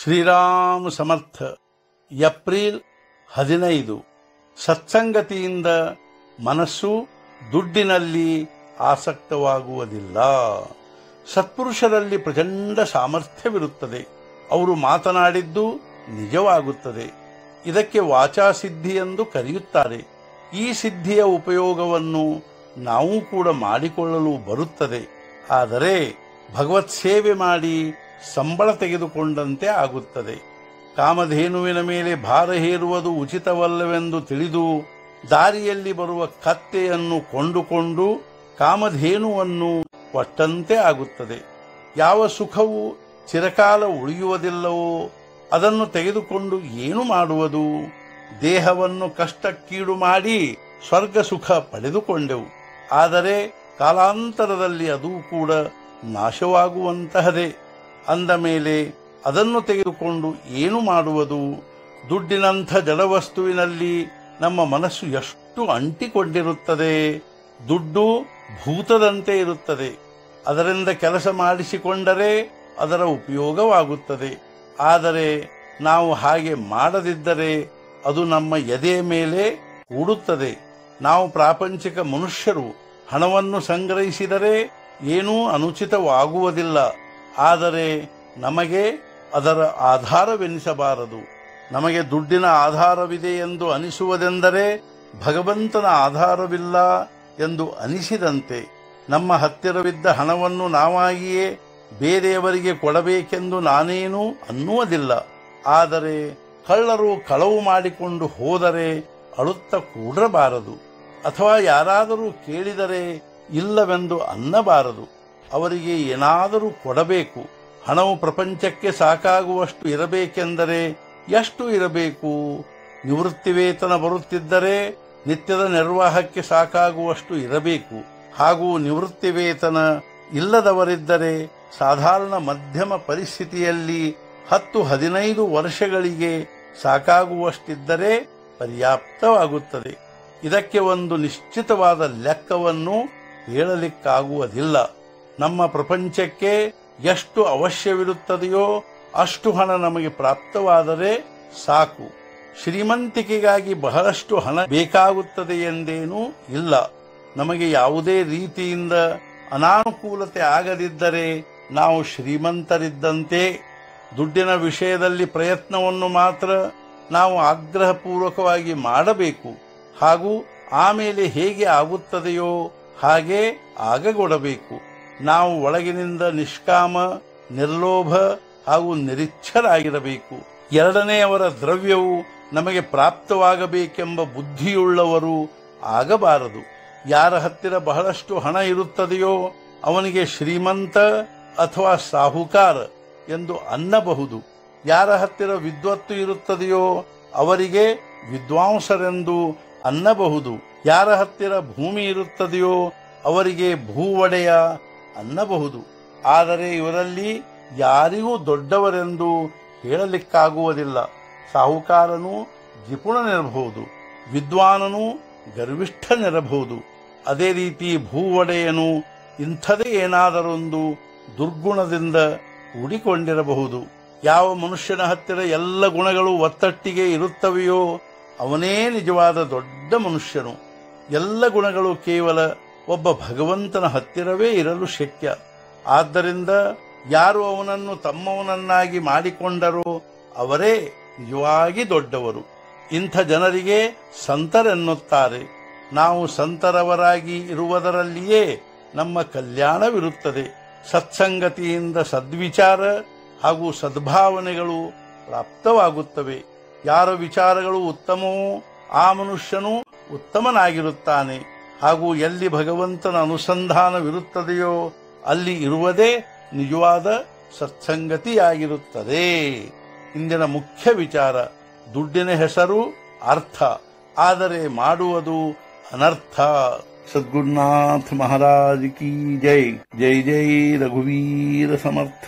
ಶ್ರೀರಾಮ ಸಮರ್ಥ. April 15. ಸತ್ಸಂಗತಿಯಿಂದ ಮನಸ್ಸು ದುಡ್ಡಿನಲ್ಲಿ ಆಸಕ್ತವಾಗುವುದಿಲ್ಲ. ಸತ್ಪುರುಷರಲ್ಲಿ ಪ್ರಚಂಡ ಸಾಮರ್ಥ್ಯವಿರುತ್ತದೆ. ಅವರು ಮಾತನಾಡಿದ್ದು ನಿಜವಾಗುತ್ತದೆ. ಇದಕ್ಕೆ ವಾಚಾಸಿದ್ಧಿ ಎಂದು ಕರೆಯುತ್ತಾರೆ. ಈ ಸಿದ್ಧಿಯ ಉಪಯೋಗವನ್ನು ನಾವು ಕೂಡ ಮಾಡಿಕೊಳ್ಳಲು ಬರುತ್ತದೆ. ಆದರೆ ಭಗವತ್ ಸೇವೆ ಮಾಡಿ ಸಂಬಳ ತೆಗೆದುಕೊಂಡಂತೆ ಆಗುತ್ತದೆ. ಕಾಮಧೇನುವಿನ ಮೇಲೆ ಭಾರ ಹೇರುವುದು ಉಚಿತವಲ್ಲವೆಂದು ತಿಳಿದು ದಾರಿಯಲ್ಲಿ ಬರುವ ಕತ್ತೆಯನ್ನು ಕೊಂಡುಕೊಂಡು ಕಾಮಧೇನುವನ್ನು ಕೊಟ್ಟಂತೆ ಆಗುತ್ತದೆ. ಯಾವ ಸುಖವು ಚಿರಕಾಲ ಉಳಿಯುವುದಿಲ್ಲವೋ ಅದನ್ನು ತೆಗೆದುಕೊಂಡು ಏನು ಮಾಡುವುದು? ದೇಹವನ್ನು ಕಷ್ಟಕ್ಕೀಡು ಮಾಡಿ ಸ್ವರ್ಗ ಸುಖ ಪಡೆದುಕೊಂಡೆವು. ಆದರೆ ಕಾಲಾಂತರದಲ್ಲಿ ಅದು ಕೂಡ ನಾಶವಾಗುವಂತಹದೇ. ಅಂದ ಮೇಲೆ ಅದನ್ನು ತೆಗೆದುಕೊಂಡು ಏನು ಮಾಡುವುದು? ದುಡ್ಡಿನಂಥ ಜಡವಸ್ತುವಿನಲ್ಲಿ ನಮ್ಮ ಮನಸ್ಸು ಎಷ್ಟು ಅಂಟಿಕೊಂಡಿರುತ್ತದೆ. ದುಡ್ಡು ಭೂತದಂತೆ ಇರುತ್ತದೆ. ಅದರಿಂದ ಕೆಲಸ ಮಾಡಿಸಿಕೊಂಡರೆ ಅದರ ಉಪಯೋಗವಾಗುತ್ತದೆ. ಆದರೆ ನಾವು ಹಾಗೆ ಮಾಡದಿದ್ದರೆ ಅದು ನಮ್ಮ ಎದೆಯ ಮೇಲೆ ಕೂಡುತ್ತದೆ. ನಾವು ಪ್ರಾಪಂಚಿಕ ಮನುಷ್ಯರು. ಹಣವನ್ನು ಸಂಗ್ರಹಿಸಿದರೆ ಏನೂ ಅನುಚಿತವಾಗುವುದಿಲ್ಲ. ಆದರೆ ನಮಗೆ ಅದರ ಆಧಾರವೆನಿಸಬಾರದು. ನಮಗೆ ದುಡ್ಡಿನ ಆಧಾರವಿದೆ ಎಂದು ಅನಿಸುವುದೆಂದರೆ ಭಗವಂತನ ಆಧಾರವಿಲ್ಲ ಎಂದು ಅನಿಸಿದಂತೆ. ನಮ್ಮ ಹತ್ತಿರವಿದ್ದ ಹಣವನ್ನು ನಾವಾಗಿಯೇ ಬೇರೆಯವರಿಗೆ ಕೊಡಬೇಕೆಂದು ನಾನೇನೂ ಅನ್ನುವುದಿಲ್ಲ. ಆದರೆ ಕಳ್ಳರು ಕಳವು ಮಾಡಿಕೊಂಡು ಹೋದರೆ ಅಳುತ್ತಾ ಕೂಡಬಾರದು. ಅಥವಾ ಯಾರಾದರೂ ಕೇಳಿದರೆ ಇಲ್ಲವೆಂದು ಅನ್ನಬಾರದು. ಅವರಿಗೆ ಏನಾದರೂ ಕೊಡಬೇಕು. ಹಣವು ಪ್ರಪಂಚಕ್ಕೆ ಸಾಕಾಗುವಷ್ಟು ಇರಬೇಕೆಂದರೆ ಎಷ್ಟು ಇರಬೇಕು? ನಿವೃತ್ತಿ ವೇತನ ಬರುತ್ತಿದ್ದರೆ ನಿತ್ಯದ ನಿರ್ವಾಹಕ್ಕೆ ಸಾಕಾಗುವಷ್ಟು ಇರಬೇಕು. ಹಾಗೂ ನಿವೃತ್ತಿ ವೇತನ ಇಲ್ಲದವರಿದ್ದರೆ ಸಾಧಾರಣ ಮಧ್ಯಮ ಪರಿಸ್ಥಿತಿಯಲ್ಲಿ 10-15 ವರ್ಷಗಳಿಗೆ ಸಾಕಾಗುವಷ್ಟಿದ್ದರೆ ಪರ್ಯಾಪ್ತವಾಗುತ್ತದೆ. ಇದಕ್ಕೆ ಒಂದು ನಿಶ್ಚಿತವಾದ ಲೆಕ್ಕವನ್ನು ಹೇಳಲಿಕ್ಕಾಗುವುದಿಲ್ಲ. ನಮ್ಮ ಪ್ರಪಂಚಕ್ಕೆ ಎಷ್ಟು ಅವಶ್ಯವಿರುತ್ತದೆಯೋ ಅಷ್ಟು ಹಣ ನಮಗೆ ಪ್ರಾಪ್ತವಾದರೆ ಸಾಕು. ಶ್ರೀಮಂತಿಕೆಗಾಗಿ ಬಹಳಷ್ಟು ಹಣ ಬೇಕಾಗುತ್ತದೆ ಎಂದೇನೂ ಇಲ್ಲ. ನಮಗೆ ಯಾವುದೇ ರೀತಿಯಿಂದ ಅನಾನುಕೂಲತೆ ಆಗದಿದ್ದರೆ ನಾವು ಶ್ರೀಮಂತರಿದ್ದಂತೆ. ದುಡ್ಡಿನ ವಿಷಯದಲ್ಲಿ ಪ್ರಯತ್ನವನ್ನು ಮಾತ್ರ ನಾವು ಆಗ್ರಹಪೂರ್ವಕವಾಗಿ ಮಾಡಬೇಕು. ಹಾಗೂ ಆಮೇಲೆ ಹೇಗೆ ಆಗುತ್ತದೆಯೋ ಹಾಗೆ ಆಗಗೊಡಬೇಕು. ನಾವು ಒಳಗಿನಿಂದ ನಿಷ್ಕಾಮ, ನಿರ್ಲೋಭ ಹಾಗೂ ನಿರಿಚ್ಛರಾಗಿರಬೇಕು. ಎರಡನೆಯವರ ದ್ರವ್ಯವು ನಮಗೆ ಪ್ರಾಪ್ತವಾಗಬೇಕೆಂಬ ಬುದ್ಧಿಯುಳ್ಳವರು ಆಗಬಾರದು. ಯಾರ ಹತ್ತಿರ ಬಹಳಷ್ಟು ಹಣ ಇರುತ್ತದೆಯೋ ಅವನಿಗೆ ಶ್ರೀಮಂತ ಅಥವಾ ಸಾಹುಕಾರ ಎಂದು ಅನ್ನಬಹುದು. ಯಾರ ಹತ್ತಿರ ವಿದ್ವತ್ತು ಇರುತ್ತದೆಯೋ ಅವರಿಗೆ ವಿದ್ವಾಂಸರೆಂದು ಅನ್ನಬಹುದು. ಯಾರ ಹತ್ತಿರ ಭೂಮಿ ಇರುತ್ತದೆಯೋ ಅವರಿಗೆ ಭೂವಡೆಯ ಅನ್ನಬಹುದು. ಆದರೆ ಇವರಲ್ಲಿ ಯಾರಿಗೂ ದೊಡ್ಡವರೆಂದು ಹೇಳಲಿಕ್ಕಾಗುವುದಿಲ್ಲ. ಸಾಹುಕಾರನು ಜಿಪುಣನಿರಬಹುದು, ವಿದ್ವಾನನು ಗರ್ವಿಷ್ಠನಿರಬಹುದು. ಅದೇ ರೀತಿ ಭೂವಡೆಯನು ಇಂಥದೇ ಏನಾದರೊಂದು ದುರ್ಗುಣದಿಂದ ಕೂಡಿಕೊಂಡಿರಬಹುದು. ಯಾವ ಮನುಷ್ಯನ ಹತ್ತಿರ ಎಲ್ಲ ಗುಣಗಳು ಒತ್ತಟ್ಟಿಗೆ ಇರುತ್ತವೆಯೋ ಅವನೇ ನಿಜವಾದ ದೊಡ್ಡ ಮನುಷ್ಯನು. ಎಲ್ಲ ಗುಣಗಳು ಕೇವಲ ಒಬ್ಬ ಭಗವಂತನ ಹತ್ತಿರವೇ ಇರಲು ಶಕ್ಯ. ಆದ್ದರಿಂದ ಯಾರು ಅವನನ್ನು ತಮ್ಮವನನ್ನಾಗಿ ಮಾಡಿಕೊಂಡರೋ ಅವರೇ ನಿಜವಾಗಿ ದೊಡ್ಡವರು. ಇಂಥ ಜನರಿಗೆ ಸಂತರೆನ್ನುತ್ತಾರೆ. ನಾವು ಸಂತರವರಾಗಿ ಇರುವುದರಲ್ಲಿಯೇ ನಮ್ಮ ಕಲ್ಯಾಣವಿರುತ್ತದೆ. ಸತ್ಸಂಗತಿಯಿಂದ ಸದ್ವಿಚಾರ ಹಾಗೂ ಸದ್ಭಾವನೆಗಳು ಪ್ರಾಪ್ತವಾಗುತ್ತವೆ. ಯಾರ ವಿಚಾರಗಳು ಉತ್ತಮವೋ ಆ ಮನುಷ್ಯನು ಉತ್ತಮನಾಗಿರುತ್ತಾನೆ. ಹಾಗೂ ಎಲ್ಲಿ ಭಗವಂತನ ಅನುಸಂಧಾನವಿರುತ್ತದೆಯೋ ಅಲ್ಲಿ ಇರುವುದೇ ನಿಜವಾದ ಸತ್ಸಂಗತಿಯಾಗಿರುತ್ತದೆ. ಇಂದಿನ ಮುಖ್ಯ ವಿಚಾರ, ದುಡ್ಡಿನ ಹೆಸರು ಅರ್ಥ, ಆದರೆ ಮಾಡುವುದು ಅನರ್ಥ. ಸದ್ಗುರುನಾಥ ಮಹಾರಾಜ್ ಕಿ ಜೈ. ಜೈ ಜೈ ರಘುವೀರ ಸಮರ್ಥ.